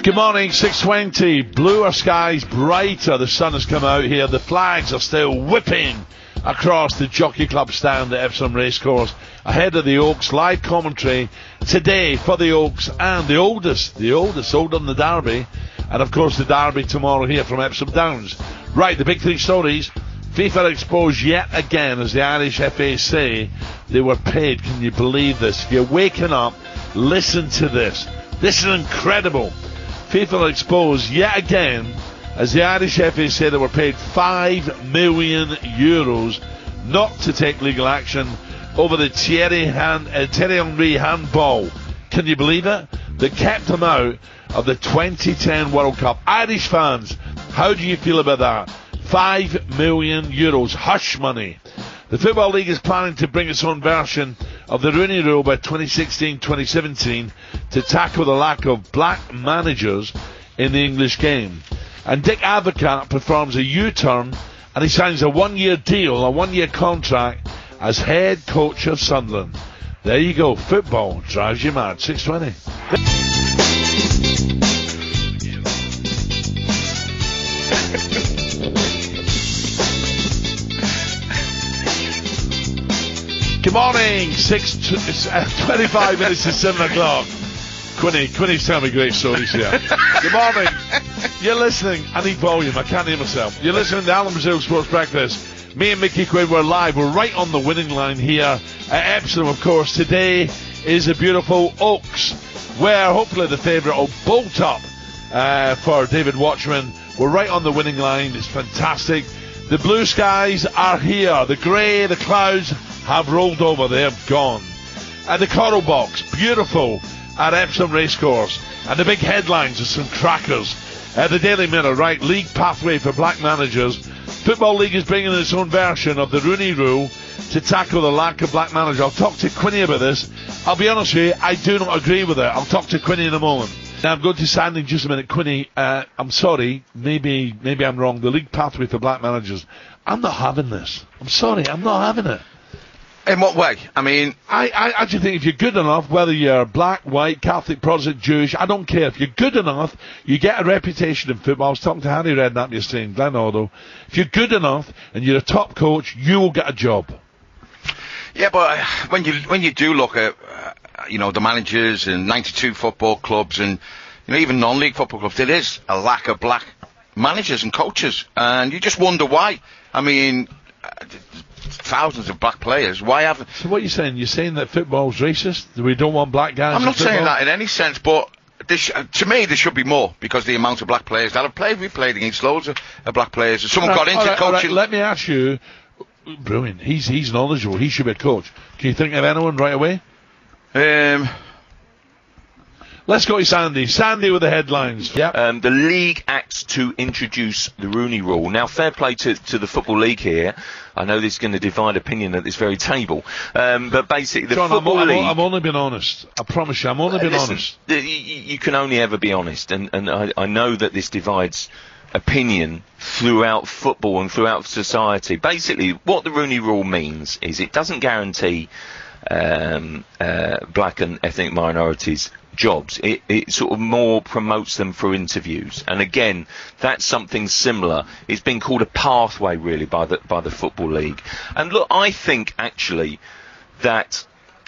Good morning, 6:20. Bluer skies, brighter. The sun has come out here. The flags are still whipping across the Jockey Club stand at Epsom Racecourse. Ahead of the Oaks, live commentary today for the Oaks and the oldest, older than the Derby. And of course the Derby tomorrow here from Epsom Downs. Right, the big three stories. FIFA exposed yet again, as the Irish FA say, they were paid. Can you believe this? If you're waking up, listen to this. This is incredible. FIFA exposed yet again, as the Irish FA say they were paid €5 million not to take legal action over the Thierry Henry handball. Can you believe it? They kept him out of the 2010 World Cup. Irish fans, how do you feel about that? €5 million, hush money. The Football League is planning to bring its own version of the Rooney Rule by 2016-2017 to tackle the lack of black managers in the English game. And Dick Advocaat performs a U-turn and he signs a one-year deal, a one-year contract as head coach of Sunderland. There you go. Football drives you mad. 6:20. Good morning, 25 minutes to 7 o'clock. Quinny's telling me great stories here. Good morning. You're listening. I need volume. I can't hear myself. You're listening to Alan Brazil Sports Breakfast. Me and Mickey Quinn, we're live. We're right on the winning line here at Epsom, of course. Today is a beautiful Oaks, where hopefully the favourite will bolt up for David Watchman. We're right on the winning line. It's fantastic. The blue skies are here. The grey, the clouds have rolled over. They have gone. The coral box, beautiful at Epsom Racecourse. And the big headlines are some crackers. The Daily Mirror, right, league pathway for black managers. Football League is bringing its own version of the Rooney Rule to tackle the lack of black managers. I'll talk to Quinny about this. I'll be honest with you, I do not agree with it. I'll talk to Quinny in a moment. Now I'm going to Sandy in just a minute. Quinny, I'm sorry, maybe I'm wrong. The league pathway for black managers, I'm not having this. I'm sorry, I'm not having it. In what way? I mean, I actually think if you're good enough, whether you're black, white, Catholic, Protestant, Jewish, I don't care. If you're good enough, you get a reputation in football. I was talking to Harry Redknapp yesterday in Glenorchy. If you're good enough and you're a top coach, you will get a job. Yeah, but when you do look at the managers and 92 football clubs and even non-league football clubs, there is a lack of black managers and coaches, and you just wonder why. I mean, thousands of black players. Why haven't? So what are you saying? You're saying that football's racist? That we don't want black guys? I'm not saying that in any sense, but to me there should be more because the amount of black players that have played. We played against loads of black players. Someone got into coaching. Right, let me ask you. Brilliant. He's knowledgeable. He should be a coach. Can you think of anyone right away? Let's go to Sandy. Sandy with the headlines. Yep. The league acts to introduce the Rooney Rule. Now, fair play to the Football League here. I know this is going to divide opinion at this very table. But basically, the John, Football League... I've only been honest. I promise you, I'm only been honest. You can only ever be honest. And I know that this divides opinion throughout football and throughout society. Basically, what the Rooney Rule means is it doesn't guarantee black and ethnic minorities jobs. It sort of more promotes them for interviews, and again, that's something similar. It's been called a pathway, really, by the Football League. And look, I think actually that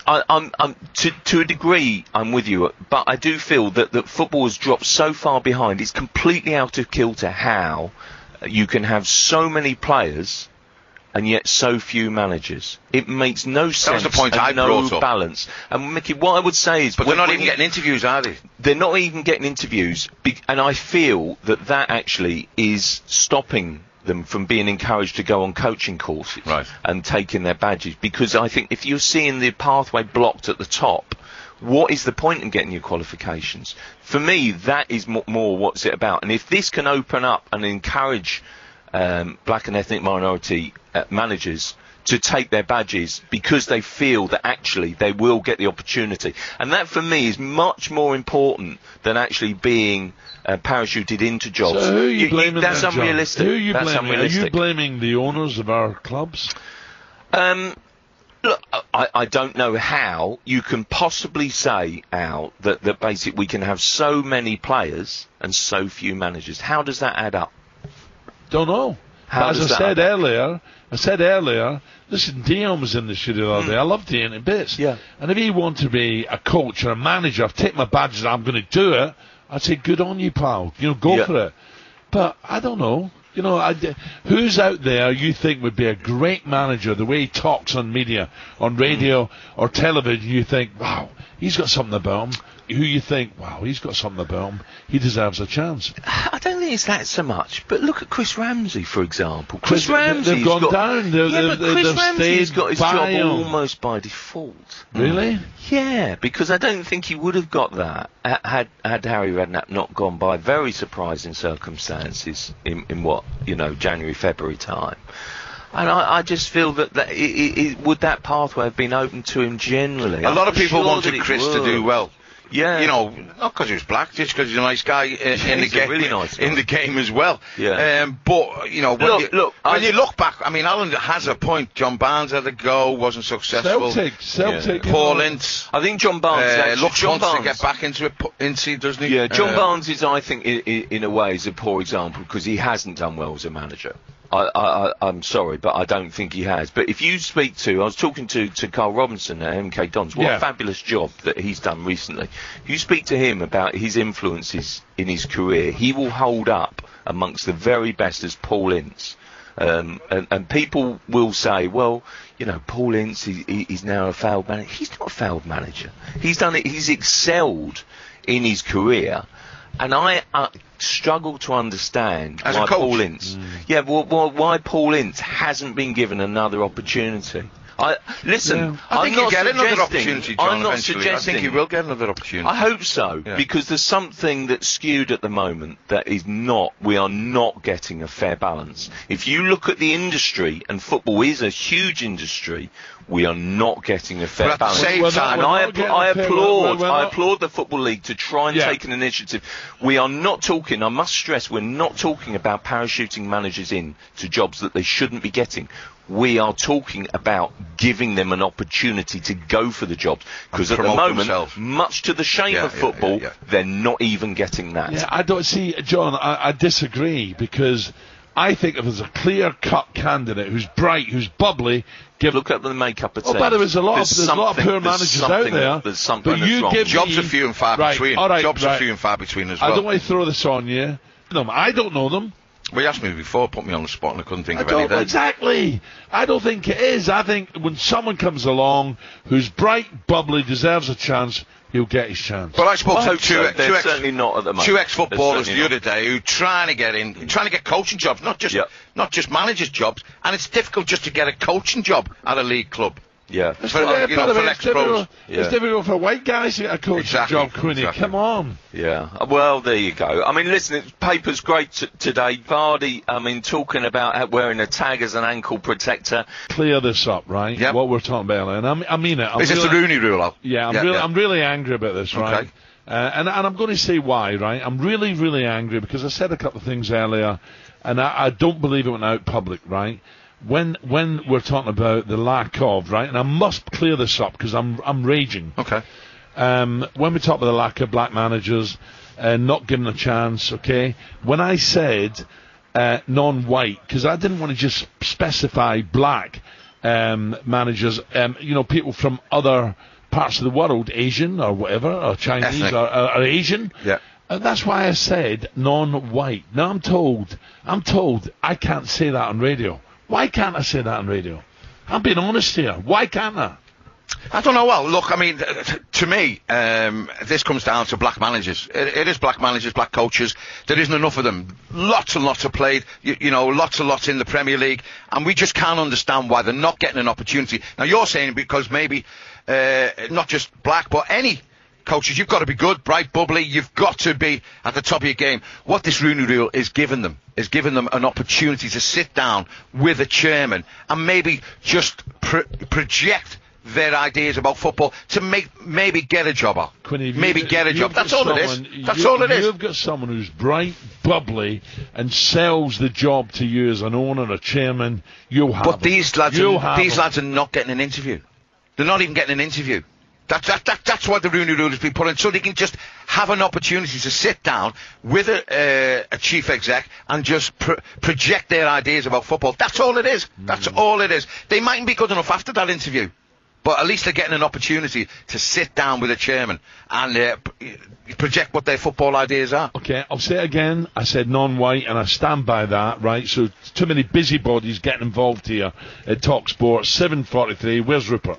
I'm to a degree I'm with you, but I do feel that football has dropped so far behind. It's completely out of kilter how you can have so many players and yet so few managers. It makes no sense. That was the point I brought up. Balance. And Mickey, what I would say is... But they're not even getting interviews, are they? They're not even getting interviews, and I feel that actually is stopping them from being encouraged to go on coaching courses and taking their badges, because I think if you're seeing the pathway blocked at the top, what is the point in getting your qualifications? For me, that is more what's it about. And if this can open up and encourage black and ethnic minority managers to take their badges because they feel that actually they will get the opportunity, and that for me is much more important than actually being parachuted into jobs. So who are you blaming? That's unrealistic. Who are you blaming? Are you blaming the owners of our clubs? Look, I don't know how you can possibly say, Al, that basically we can have so many players and so few managers. How does that add up? Don't know. How As I said earlier, listen, Dion was in the studio the other day. I love Dion in bits. Yeah. And if he wanted to be a coach or a manager, I've taken my badges, I'm going to do it, I'd say, good on you, pal. Go for it. But I don't know. Who's out there you think would be a great manager, the way he talks on media, on radio or television, you think, wow, he's got something about him. Who you think, wow, he's got something about him, he deserves a chance. I don't think it's that so much, but look at Chris Ramsey, for example. Chris Ramsey's they've gone down. But Chris Ramsey's got his job almost by default. Really? Yeah, because I don't think he would have got that had Harry Redknapp not gone by very surprising circumstances in January, February time. And I just feel that would that pathway have been open to him generally? A lot of people wanted Chris to do well. Yeah, not because he was black, just because he's a nice guy in the game, really nice guy. in the game as well. Yeah. But when you look back, I mean, Alan has a point. John Barnes had a go, wasn't successful. Celtic. Paul Ince. I think John Barnes wants to get back into it, doesn't he? Yeah, John Barnes is, I think, in a way, is a poor example because he hasn't done well as a manager. I'm sorry, but I don't think he has. But if you speak to, I was talking to Carl Robinson at MK Dons. What a fabulous job that he's done recently. If you speak to him about his influences in his career, he will hold up amongst the very best as Paul Ince. And people will say, well, Paul Ince, he's now a failed manager. He's not a failed manager. He's done it. He's excelled in his career. And I struggle to understand why Paul Ince. Yeah, why Paul Ince hasn't been given another opportunity. I think he'll get another opportunity, John, I'm not eventually. suggesting. I think he will get another opportunity. I hope so, because there's something that's skewed at the moment that we are not getting a fair balance. If you look at the industry, and football is a huge industry, we are not getting a fair balance. And I applaud the Football League to try and take an initiative. We are not talking, I must stress, we're not talking about parachuting managers in to jobs that they shouldn't be getting. We are talking about giving them an opportunity to go for the jobs. Because at the moment, much to the shame of football, they're not even getting that. Yeah, I don't see, John, I disagree, because I think if there's a clear-cut candidate who's bright, who's bubbly, look at the makeup of teams. But there's a lot of poor managers out there. There's something but you wrong. Give Jobs are few and far between. Jobs are few and far between as well. I don't want to throw this on you. No, I don't know them. Well, you asked me before, put me on the spot, and I couldn't think of anything. Exactly. I don't think it is. I think when someone comes along who's bright, bubbly, deserves a chance, he'll get his chance. But I spoke to two ex-footballers the other day who trying to get coaching jobs, not just managers' jobs, and it's difficult just to get a coaching job at a league club. Yeah, it's difficult for white guys to get a coaching job, Quinny. Exactly. Come on. Yeah, well, there you go. I mean, listen, paper's great today. Vardy, talking about wearing a tag as an ankle protector. Clear this up, right? Yep. What we're talking about, and I mean it. Is this the Rooney rule, Al? Yeah, I'm really angry about this, right? Okay. And I'm going to say why, right? I'm really, really angry because I said a couple of things earlier, and I don't believe it went out public, right? When we're talking about the lack of, right, and I must clear this up because I'm raging. Okay. When we talk about the lack of black managers, not given a chance, okay. When I said non-white, because I didn't want to just specify black managers, people from other parts of the world, Asian or whatever, or Chinese or Asian. Yeah. And that's why I said non-white. Now I'm told I can't say that on radio. Why can't I say that on radio? I'm being honest here. Why can't I? I don't know. Well, look, I mean, to me, this comes down to black managers. It is black managers, black coaches. There isn't enough of them. Lots and lots are played, lots and lots in the Premier League. And we just can't understand why they're not getting an opportunity. Now, you're saying because maybe not just black, but any coaches, you've got to be good, bright, bubbly. You've got to be at the top of your game. What this Rooney Rule is giving them an opportunity to sit down with a chairman and maybe just project their ideas about football to maybe get a job out. Maybe get a job. That's all it is. That's all it is. You've got someone who's bright, bubbly, and sells the job to you as an owner, a chairman. But these lads are not getting an interview. They're not even getting an interview. That's why the Rooney Rule has been put in, so they can just have an opportunity to sit down with a chief exec and just project their ideas about football. That's all it is. That's all it is. They mightn't be good enough after that interview, but at least they're getting an opportunity to sit down with a chairman and project what their football ideas are. Okay, I'll say it again. I said non-white, and I stand by that, right? So too many busybodies getting involved here at talkSPORT. 7:43. Where's Rupert?